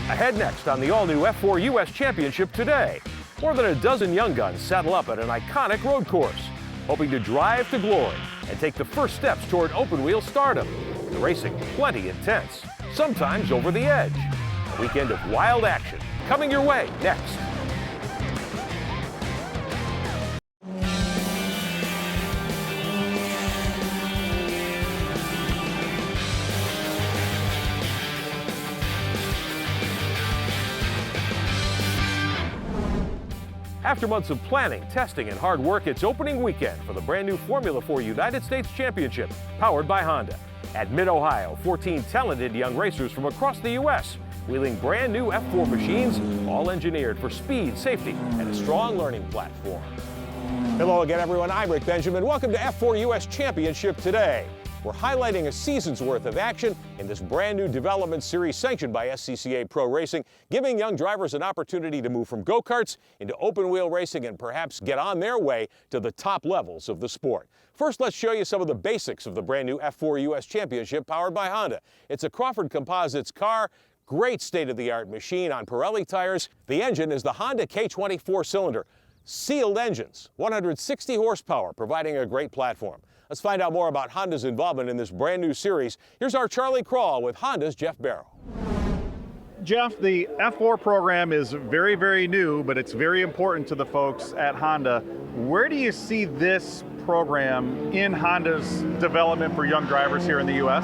Ahead next on the all-new F4 U.S. Championship today. More than a dozen young guns saddle up at an iconic road course, hoping to drive to glory and take the first steps toward open-wheel stardom. The racing plenty intense, sometimes over the edge. A weekend of wild action coming your way next. After months of planning, testing, and hard work, it's opening weekend for the brand new Formula 4 United States Championship, powered by Honda. At Mid-Ohio, 14 talented young racers from across the U.S. wheeling brand new F4 machines, all engineered for speed, safety, and a strong learning platform. Hello again, everyone. I'm Rick Benjamin. Welcome to F4 U.S. Championship today. We're highlighting a season's worth of action in this brand new development series sanctioned by SCCA Pro Racing, giving young drivers an opportunity to move from go-karts into open-wheel racing and perhaps get on their way to the top levels of the sport. First, let's show you some of the basics of the brand new F4 U.S. Championship powered by Honda. It's a Crawford Composites car. Great state-of-the-art machine on Pirelli tires. The engine is the Honda K20 4-cylinder. Sealed engines, 160 horsepower, providing a great platform. Let's find out more about Honda's involvement in this brand new series. Here's our Charlie Crawl with Honda's Jeff Barrow. Jeff, the F4 program is very, very new, but it's very important to the folks at Honda. Where do you see this program in Honda's development for young drivers here in the U.S.?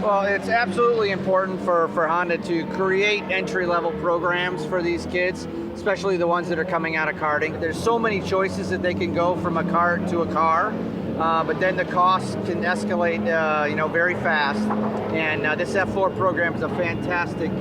Well, it's absolutely important for Honda to create entry-level programs for these kids, especially the ones that are coming out of karting. There's so many choices that they can go from a kart to a car, but then the costs can escalate, very fast. And this F4 program is a fantastic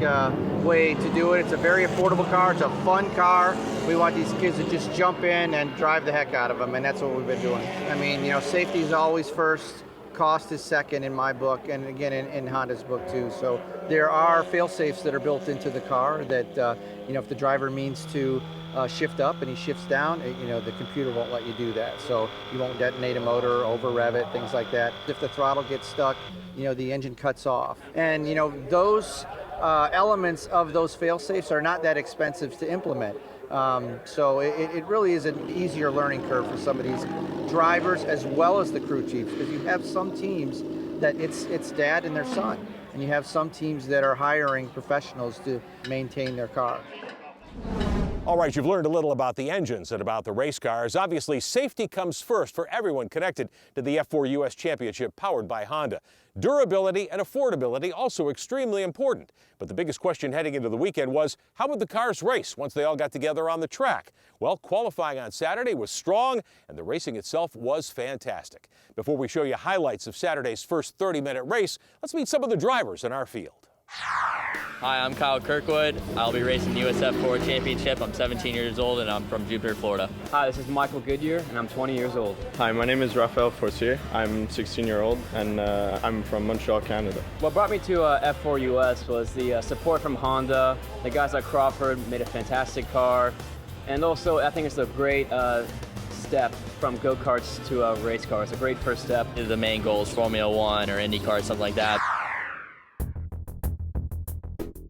way to do it. It's a very affordable car. It's a fun car. We want these kids to just jump in and drive the heck out of them, and that's what we've been doing. I mean, safety is always first. Cost is second in my book, and again in Honda's book too. So there are fail-safes that are built into the car that, if the driver means to shift up and he shifts down, the computer won't let you do that. So you won't detonate a motor, over-rev it, things like that. If the throttle gets stuck, the engine cuts off. And, those elements of those fail-safes are not that expensive to implement. So it really is an easier learning curve for some of these drivers as well as the crew chiefs, because you have some teams that it's dad and their son, and you have some teams that are hiring professionals to maintain their car. All right, you've learned a little about the engines and about the race cars. Obviously, safety comes first for everyone connected to the F4 U.S. Championship powered by Honda. Durability and affordability also extremely important. But the biggest question heading into the weekend was, how would the cars race once they all got together on the track? Well, qualifying on Saturday was strong, and the racing itself was fantastic. Before we show you highlights of Saturday's first 30-minute race, let's meet some of the drivers in our field. Hi, I'm Kyle Kirkwood. I'll be racing the USF4 Championship. I'm 17 years old and I'm from Jupiter, Florida. Hi, this is Michael Goodyear and I'm 20 years old. Hi, my name is Raphael Forcier. I'm 16-year-old and I'm from Montreal, Canada. What brought me to F4 US was the support from Honda. The guys at Crawford made a fantastic car. And also, I think it's a great step from go-karts to race cars. It's a great first step. The main goal is Formula 1 or IndyCar, something like that.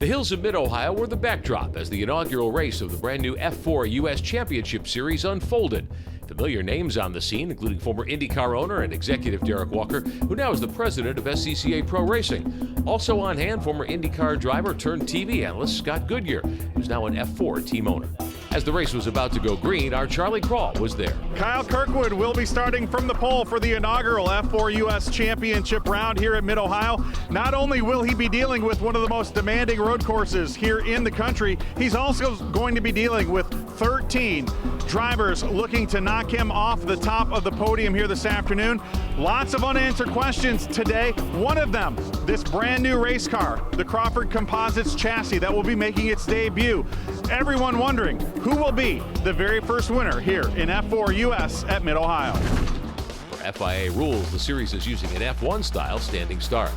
The hills of Mid-Ohio were the backdrop as the inaugural race of the brand new F4 U.S. Championship Series unfolded. Familiar names on the scene, including former IndyCar owner and executive Derrick, who now is the president of SCCA Pro Racing. Also on hand, former IndyCar driver turned TV analyst Scott Goodyear, who's now an F4 team owner. As the race was about to go green, our Charlie Crawl was there. Kyle Kirkwood will be starting from the pole for the inaugural F4 U.S. Championship round here at Mid-Ohio. Not only will he be dealing with one of the most demanding road courses here in the country, he's also going to be dealing with 13 drivers looking to knock him off the top of the podium here this afternoon. Lots of unanswered questions today. One of them, this brand new race car, the Crawford Composites chassis that will be making its debut. Everyone wondering who will be the very first winner here in F4 US at Mid-Ohio. For FIA rules, the series is using an F1 style standing start.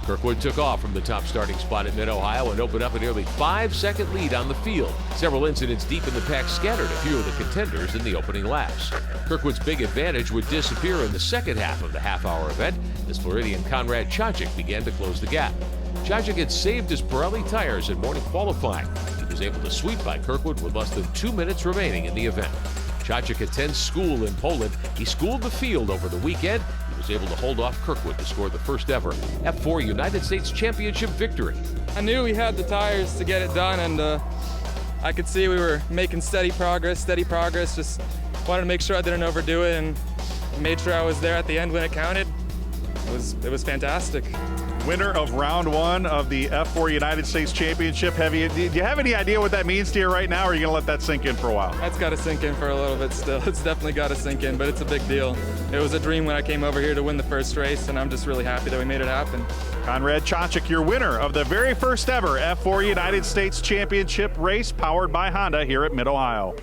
Kirkwood took off from the top starting spot at Mid-Ohio and opened up a nearly 5-second lead on the field. Several incidents deep in the pack scattered a few of the contenders in the opening laps. Kirkwood's big advantage would disappear in the second half of the half-hour event as Floridian Konrad Czaczyk began to close the gap. Czaczyk had saved his Pirelli tires in morning qualifying. He was able to sweep by Kirkwood with less than 2 minutes remaining in the event. Czaczyk attends school in Poland. He schooled the field over the weekend. He was able to hold off Kirkwood to score the first ever F4 United States Championship victory. I knew we had the tires to get it done, and I could see we were making steady progress. Just wanted to make sure I didn't overdo it and made sure I was there at the end when it counted. It was fantastic. Winner of round one of the F4 United States Championship. Do you have any idea what that means to you right now, or are you going to let that sink in for a while? That's got to sink in for a little bit still. It's definitely got to sink in, but it's a big deal. It was a dream when I came over here to win the first race, and I'm just really happy that we made it happen. Konrad Czaczyk, your winner of the very first ever F4 United States Championship race powered by Honda here at Mid-Ohio.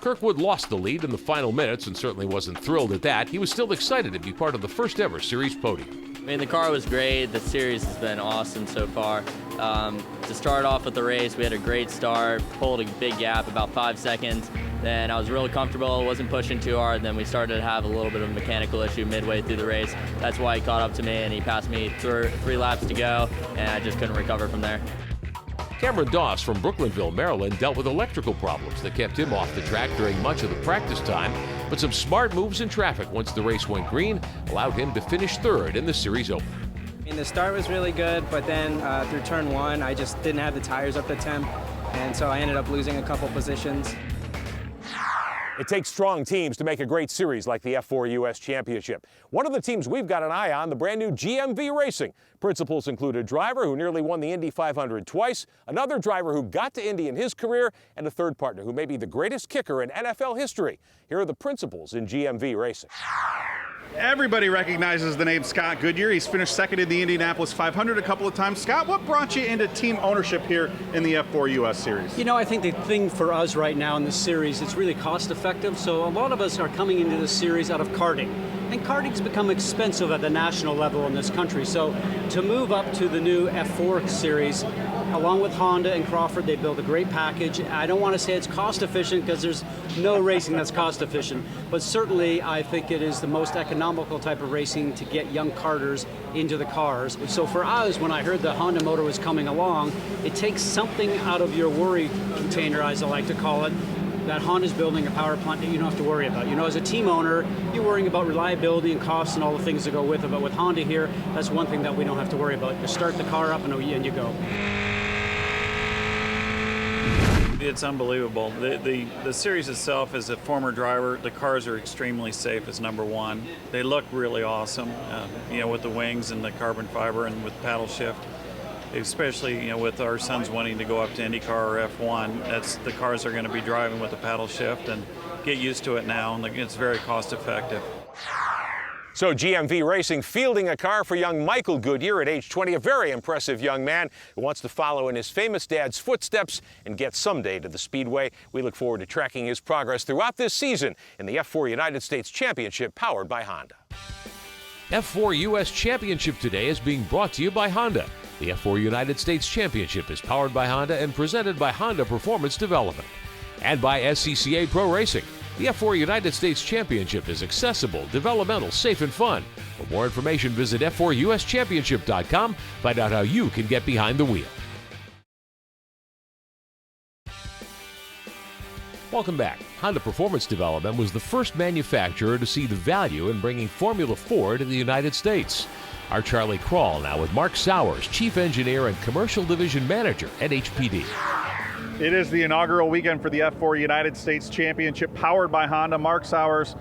Kirkwood lost the lead in the final minutes and certainly wasn't thrilled at that. He was still excited to be part of the first ever series podium. I mean, the car was great. The series has been awesome so far. To start off with the race, we had a great start, pulled a big gap, about 5 seconds. Then I was really comfortable, wasn't pushing too hard. Then we started to have a little bit of a mechanical issue midway through the race. That's why he caught up to me, and he passed me 3 laps to go, and I just couldn't recover from there. Cameron Doss from Brooklynville, Maryland, dealt with electrical problems that kept him off the track during much of the practice time, but some smart moves in traffic once the race went green allowed him to finish third in the series opener. The start was really good, but then through turn one, I just didn't have the tires up to temp, and so I ended up losing a couple positions. It takes strong teams to make a great series like the F4 US Championship. One of the teams we've got an eye on, the brand new GMV Racing. Principals include a driver who nearly won the Indy 500 twice, another driver who got to Indy in his career, and a third partner who may be the greatest kicker in NFL history. Here are the principals in GMV Racing. Everybody recognizes the name Scott Goodyear. He's finished second in the Indianapolis 500 a couple of times. Scott, what brought you into team ownership here in the F4 US Series? You know, I think the thing for us right now in this series, it's really cost effective. So a lot of us are coming into this series out of karting. And karting's become expensive at the national level in this country. So to move up to the new F4 series, along with Honda and Crawford, they built a great package. I don't want to say it's cost efficient because there's no racing that's cost efficient, but certainly I think it is the most economical type of racing to get young karters into the cars. So for us, when I heard the Honda motor was coming along, it takes something out of your worry container, as I like to call it, that Honda's building a power plant that you don't have to worry about. You know, as a team owner, you're worrying about reliability and costs and all the things that go with it, but with Honda here, that's one thing that we don't have to worry about. You start the car up and you go. It's unbelievable. The series itself, as a former driver, the cars are extremely safe as number one. They look really awesome, you know, with the wings and the carbon fiber and with paddle shift. Especially, you know, with our sons wanting to go up to IndyCar or F1, the cars are going to be driving with the paddle shift, and get used to it now, and it's very cost effective. So GMV Racing fielding a car for young Michael Goodyear at age 20, a very impressive young man who wants to follow in his famous dad's footsteps and get someday to the Speedway. We look forward to tracking his progress throughout this season in the F4 United States Championship powered by Honda. F4 US Championship today is being brought to you by Honda. The F4 United States Championship is powered by Honda and presented by Honda Performance Development. And by SCCA Pro Racing. The F4 United States Championship is accessible, developmental, safe, and fun. For more information, visit F4USChampionship.com. Find out how you can get behind the wheel. Welcome back. Honda Performance Development was the first manufacturer to see the value in bringing Formula 4 to the United States. Our Charlie Krall now with Mark Sowers, Chief Engineer and Commercial Division Manager at HPD. It is the inaugural weekend for the F4 United States Championship powered by Honda. Mark Sowers,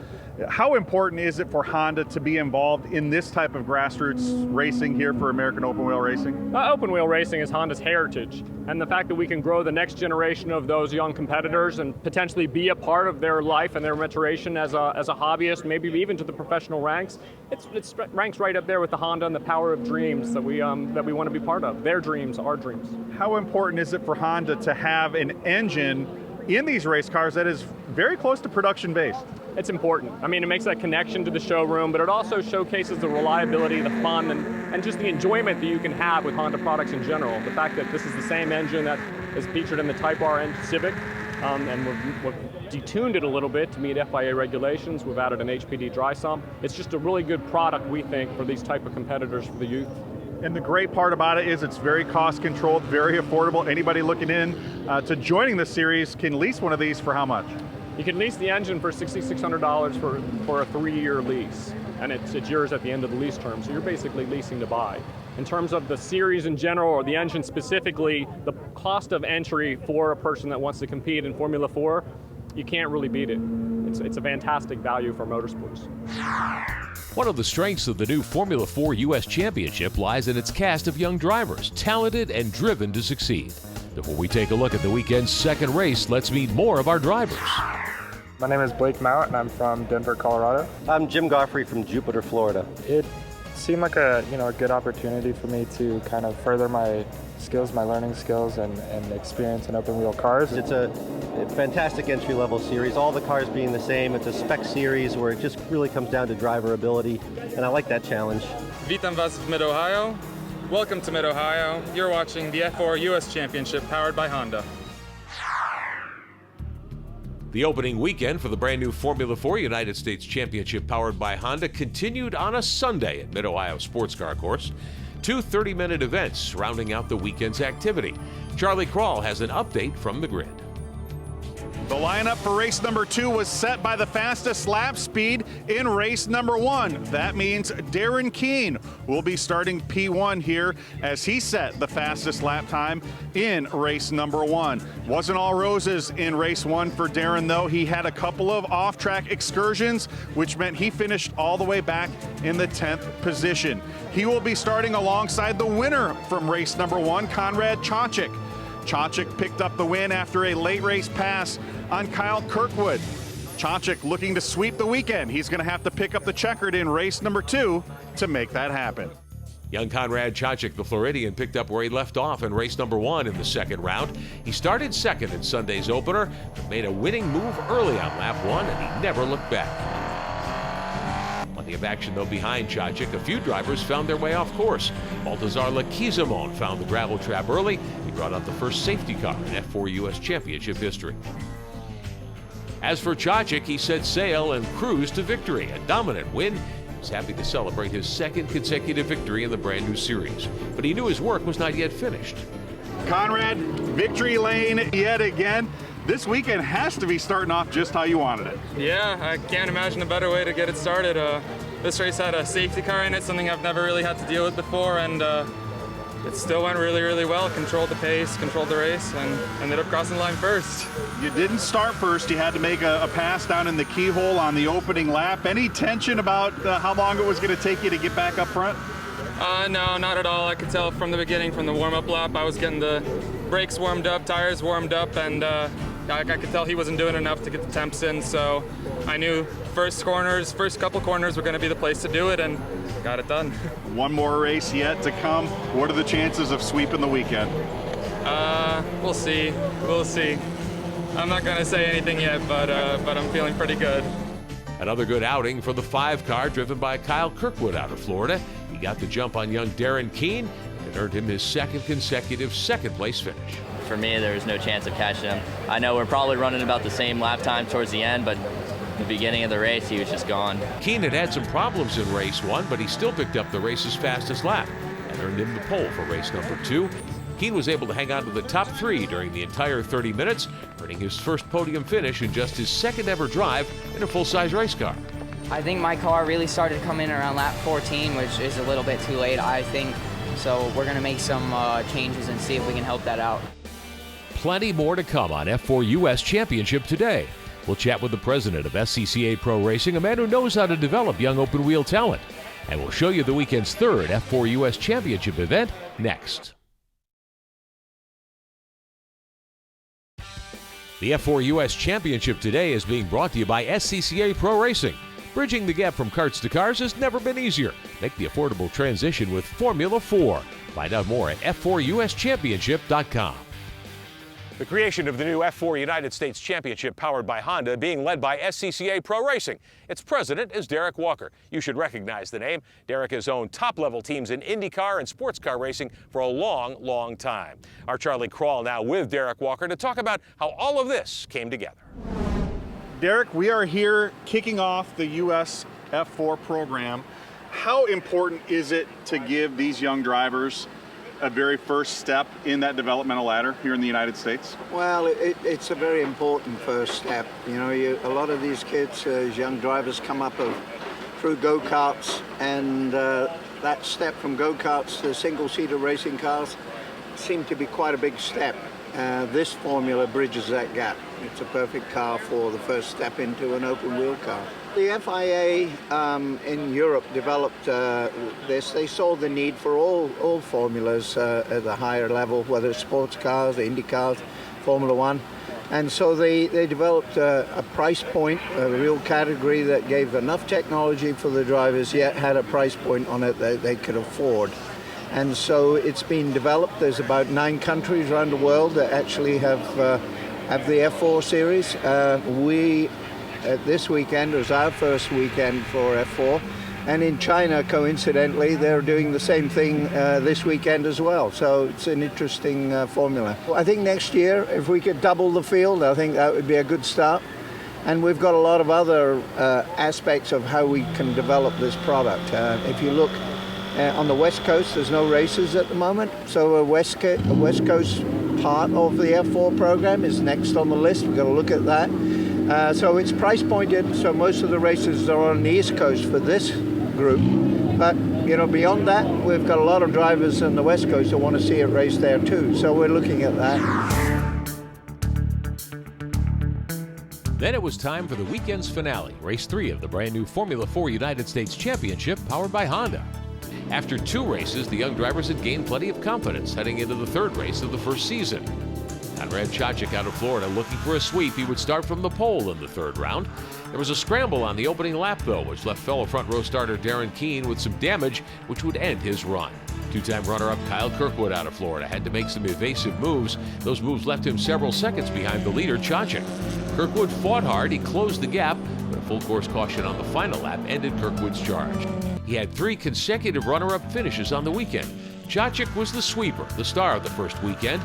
how important is it for Honda to be involved in this type of grassroots racing here for American open wheel racing? Open wheel racing is Honda's heritage, and the fact that we can grow the next generation of those young competitors and potentially be a part of their life and their maturation as a hobbyist, maybe even to the professional ranks, it ranks right up there with the Honda and the power of dreams that we want to be part of. Their dreams, our dreams. How important is it for Honda to have an engine in these race cars that is very close to production based? It's important. I mean, it makes that connection to the showroom, but it also showcases the reliability, the fun, and just the enjoyment that you can have with Honda products in general. The fact that this is the same engine that is featured in the Type R and Civic, and we've detuned it a little bit to meet FIA regulations. We've added an HPD dry sump. It's just a really good product, we think, for these type of competitors for the youth. And the great part about it is it's very cost controlled, very affordable. Anybody looking in to joining the series can lease one of these for how much? You can lease the engine for $6,600 for a 3-year lease, and it's yours at the end of the lease term, so you're basically leasing to buy. In terms of the series in general, or the engine specifically, the cost of entry for a person that wants to compete in Formula 4, you can't really beat it. It's a fantastic value for motorsports. One of the strengths of the new Formula 4 U.S. Championship lies in its cast of young drivers, talented and driven to succeed. Before we take a look at the weekend's second race, let's meet more of our drivers. My name is Blake Mount, and I'm from Denver, Colorado. I'm Jim Goughary from Jupiter, Florida. It seemed like a good opportunity for me to kind of further my skills, my learning skills, and experience in open wheel cars. It's a fantastic entry-level series, all the cars being the same. It's a spec series where it just really comes down to driver ability, and I like that challenge. Witam Was w Mid-Ohio. Welcome to Mid-Ohio. You're watching the F4 U.S. Championship powered by Honda. The opening weekend for the brand new Formula 4 United States Championship powered by Honda continued on a Sunday at Mid-Ohio Sports Car Course. 2 30-minute events rounding out the weekend's activity. Charlie Krall has an update from the grid. The lineup for race number 2 was set by the fastest lap speed in race number 1. That means Darren Keane will be starting P1 here as he set the fastest lap time in race number 1. Wasn't all roses in race 1 for Darren, though. He had a couple of off-track excursions, which meant he finished all the way back in the 10th position. He will be starting alongside the winner from race number 1, Konrad Czaczyk. Czaczyk picked up the win after a late race pass on Kyle Kirkwood. Czaczyk looking to sweep the weekend. He's going to have to pick up the checkered in race number 2 to make that happen. Young Konrad Czaczyk, the Floridian, picked up where he left off in race number 1 in the second round. He started second in Sunday's opener, but made a winning move early on lap 1, and he never looked back. Plenty of action, though, behind Czaczyk. A few drivers found their way off course. Baltazar Lequizamon found the gravel trap early. He brought out the first safety car in F4 U.S. Championship history. As for Czaczyk, he set sail and cruised to victory. A dominant win. He was happy to celebrate his second consecutive victory in the brand new series. But he knew his work was not yet finished. Konrad, victory lane yet again. This weekend has to be starting off just how you wanted it. Yeah, I can't imagine a better way to get it started. This race had a safety car in it, something I've never really had to deal with before, and it still went really, really well. Controlled the pace, controlled the race, and ended up crossing the line first. You didn't start first. You had to make a pass down in the keyhole on the opening lap. Any tension about how long it was going to take you to get back up front? No, not at all. I could tell from the beginning, from the warm-up lap, I was getting the brakes warmed up, tires warmed up, and I could tell he wasn't doing enough to get the temps in, so I knew first couple corners were going to be the place to do it, and got it done. One more race yet to come. What are the chances of sweeping the weekend? We'll see. We'll see. I'm not going to say anything yet, but I'm feeling pretty good. Another good outing for the 5-car driven by Kyle Kirkwood out of Florida. He got the jump on young Darren Keane and earned him his second consecutive second-place finish. For me, there was no chance of catching him. I know we're probably running about the same lap time towards the end, but the beginning of the race, he was just gone. Keane had some problems in race 1, but he still picked up the race's fastest lap and earned him the pole for race number 2. Keane was able to hang on to the top 3 during the entire 30 minutes, earning his first podium finish in just his second ever drive in a full-size race car. I think my car really started to come in around lap 14, which is a little bit too late, I think. So we're going to make some changes and see if we can help that out. Plenty more to come on F4 U.S. Championship today. We'll chat with the president of SCCA Pro Racing, a man who knows how to develop young open-wheel talent. And we'll show you the weekend's third F4 U.S. Championship event next. The F4 U.S. Championship today is being brought to you by SCCA Pro Racing. Bridging the gap from karts to cars has never been easier. Make the affordable transition with Formula 4. Find out more at F4USChampionship.com. The creation of the new F4 United States Championship powered by Honda being led by SCCA Pro Racing. Its president is Derrick Walker. You should recognize the name. Derrick has owned top-level teams in IndyCar and sports car racing for a long, long time. Our Charlie Krall now with Derrick Walker to talk about how all of this came together. Derrick, we are here kicking off the U.S. F4 program. How important is it to give these young drivers a very first step in that developmental ladder here in the United States? Well, it's a very important first step. You know, a lot of these kids, as young drivers, come up through go-karts, and that step from go-karts to single-seater racing cars seemed to be quite a big step. This formula bridges that gap. It's a perfect car for the first step into an open-wheel car. The FIA in Europe developed this. They saw the need for all formulas at the higher level, whether it's sports cars, Indy cars, Formula One. And so they developed a price point, a real category that gave enough technology for the drivers, yet had a price point on it that they could afford. And so it's been developed. There's about 9 countries around the world that actually have the F4 series. This weekend was our first weekend for F4, and in China, coincidentally, they're doing the same thing this weekend as well. So it's an interesting formula. I think next year, if we could double the field, I think that would be a good start. And we've got a lot of other aspects of how we can develop this product. If you look on the West Coast, there's no races at the moment, so a West Coast part of the F4 program is next on the list. We've got to look at that. So it's price pointed, so most of the races are on the East Coast for this group. But, you know, beyond that, we've got a lot of drivers on the West Coast that want to see it raced there too. So we're looking at that. Then it was time for the weekend's finale, race 3 of the brand new Formula 4 United States Championship powered by Honda. After 2 races, the young drivers had gained plenty of confidence heading into the 3rd race of the first season. Konrad Czaczyk out of Florida looking for a sweep. He would start from the pole in the 3rd round. There was a scramble on the opening lap, though, which left fellow front row starter Darren Keane with some damage, which would end his run. 2-time runner-up Kyle Kirkwood out of Florida had to make some evasive moves. Those moves left him several seconds behind the leader, Czaczyk. Kirkwood fought hard. He closed the gap, but a full-course caution on the final lap ended Kirkwood's charge. He had 3 consecutive runner-up finishes on the weekend. Czaczyk was the sweeper, the star of the first weekend.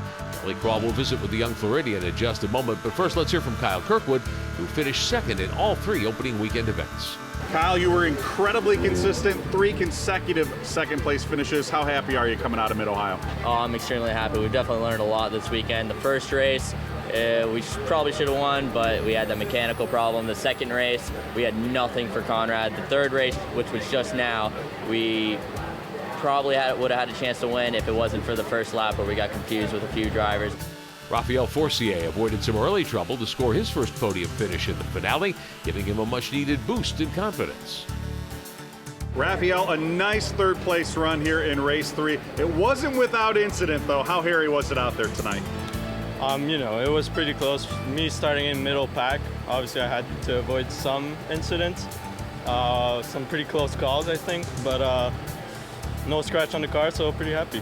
Lee Crawl will visit with the young Floridian in just a moment, but first let's hear from Kyle Kirkwood, who finished 2nd in all 3 opening weekend events. Kyle, you were incredibly consistent, 3 consecutive 2nd place finishes. How happy are you coming out of Mid-Ohio? Oh, I'm extremely happy. We've definitely learned a lot this weekend. The first race, we probably should have won, but we had that mechanical problem. The 2nd race, we had nothing for Konrad. The 3rd race, which was just now, we probably would have had a chance to win if it wasn't for the first lap where we got confused with a few drivers. Raphael Forcier avoided some early trouble to score his first podium finish in the finale, giving him a much-needed boost in confidence. Raphael, a nice 3rd place run here in race 3. It wasn't without incident, though. How hairy was it out there tonight? You know, it was pretty close. Me starting in middle pack, obviously I had to avoid some incidents, some pretty close calls, I think, but no scratch on the car, so pretty happy.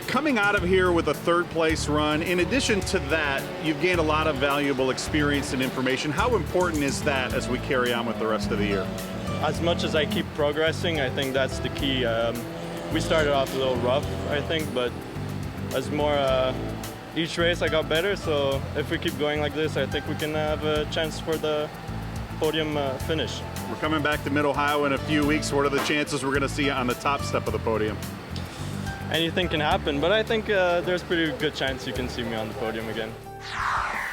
Coming out of here with a 3rd place run, in addition to that, you've gained a lot of valuable experience and information. How important is that as we carry on with the rest of the year? As much as I keep progressing, I think that's the key. We started off a little rough, I think, but as more each race I got better, so if we keep going like this, I think we can have a chance for the podium finish. We're coming back to Mid-Ohio in a few weeks. What are the chances we're going to see you on the top step of the podium? Anything can happen, but I think there's a pretty good chance you can see me on the podium again.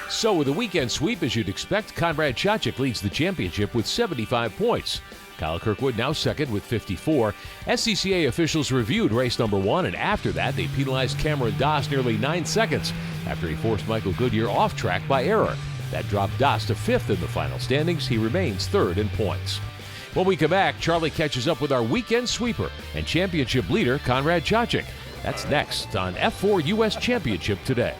So with a weekend sweep, as you'd expect, Konrad Czaczyk leads the championship with 75 points. Kyle Kirkwood now 2nd with 54. SCCA officials reviewed race number 1, and after that, they penalized Cameron Doss nearly 9 seconds after he forced Michael Goodyear off track by error. That dropped Doss to 5th in the final standings. He remains 3rd in points. When we come back, Charlie catches up with our weekend sweeper and championship leader, Konrad Czaczyk. That's next on F4 U.S. Championship Today.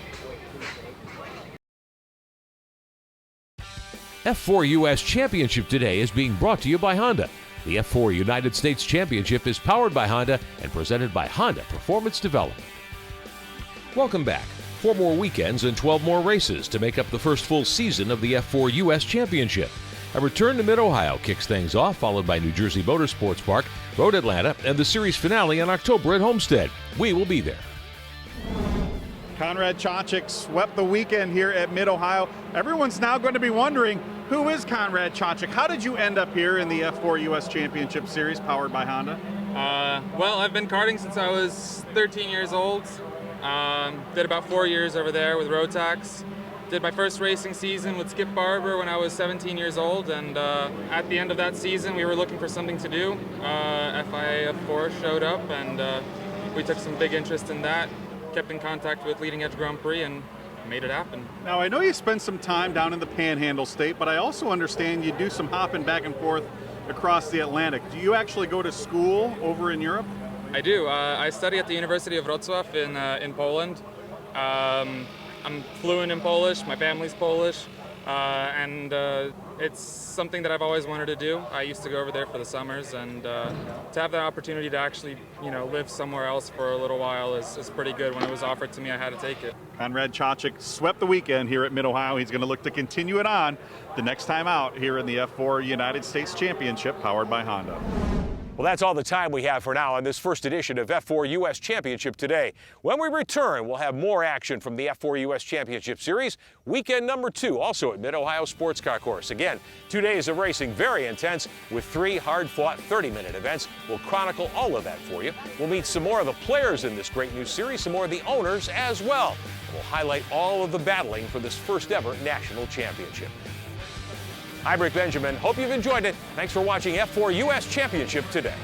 F4 U.S. Championship Today is being brought to you by Honda. The F4 United States Championship is powered by Honda and presented by Honda Performance Development. Welcome back. 4 more weekends and 12 more races to make up the first full season of the F4 U.S. Championship. A return to Mid-Ohio kicks things off, followed by New Jersey Motorsports Park, Road Atlanta, and the series finale in October at Homestead. We will be there. Konrad Czaczyk swept the weekend here at Mid-Ohio. Everyone's now going to be wondering, Who is Konrad Czaczyk? How did you end up here in the F4 US Championship Series powered by Honda? Well, I've been karting since I was 13 years old. Did about 4 years over there with Rotax. Did my first racing season with Skip Barber when I was 17 years old, and at the end of that season we were looking for something to do. FIA F4 showed up, and we took some big interest in that. Kept in contact with Leading Edge Grand Prix and made it happen. Now, I know you spent some time down in the Panhandle State, but I also understand you do some hopping back and forth across the Atlantic. Do you actually go to school over in Europe? I do. I study at the University of Wrocław in Poland. I'm fluent in Polish. My family's Polish, and it's something that I've always wanted to do. I used to go over there for the summers, and to have that opportunity to actually, live somewhere else for a little while is pretty good. When it was offered to me, I had to take it. Konrad Czaczyk swept the weekend here at Mid-Ohio. He's going to look to continue it on the next time out here in the F4 United States Championship powered by Honda. Well, that's all the time we have for now on this first edition of F4 US Championship Today. When we return, we'll have more action from the F4 US Championship Series, weekend number 2, also at Mid-Ohio Sports Car Course. Again, 2 days of racing, very intense, with 3 hard-fought 30-minute events. We'll chronicle all of that for you. We'll meet some more of the players in this great new series, some more of the owners as well. We'll highlight all of the battling for this first ever national championship. I'm Rick Benjamin. Hope you've enjoyed it. Thanks for watching F4 US Championship Today.